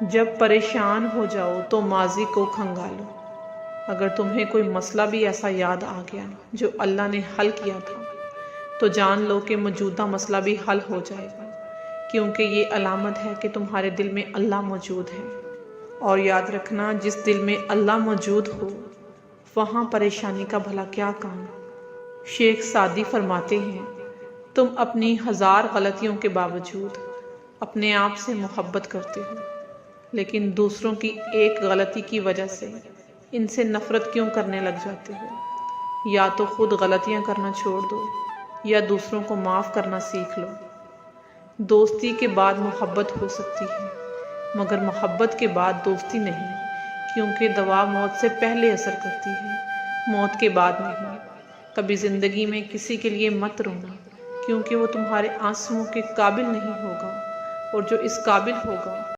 جب پریشان ہو جاؤ تو ماضی کو کھنگالو۔ اگر تمہیں کوئی مسئلہ بھی ایسا یاد آ گیا جو اللہ نے حل کیا تھا تو جان لو کہ موجودہ مسئلہ بھی حل ہو جائے گا، کیونکہ یہ علامت ہے کہ تمہارے دل میں اللہ موجود ہے۔ اور یاد رکھنا، جس دل میں اللہ موجود ہو وہاں پریشانی کا بھلا کیا کام۔ شیخ سعدی فرماتے ہیں، تم اپنی 1000 غلطیوں کے باوجود اپنے آپ سے محبت کرتے ہو، لیکن دوسروں کی ایک غلطی کی وجہ سے ان سے نفرت کیوں کرنے لگ جاتے ہو؟ یا تو خود غلطیاں کرنا چھوڑ دو یا دوسروں کو معاف کرنا سیکھ لو۔ دوستی کے بعد محبت ہو سکتی ہے، مگر محبت کے بعد دوستی نہیں، کیونکہ دوا موت سے پہلے اثر کرتی ہے، موت کے بعد نہیں۔ کبھی زندگی میں کسی کے لیے مت رونا، کیونکہ وہ تمہارے آنسوؤں کے قابل نہیں ہوگا، اور جو اس قابل ہوگا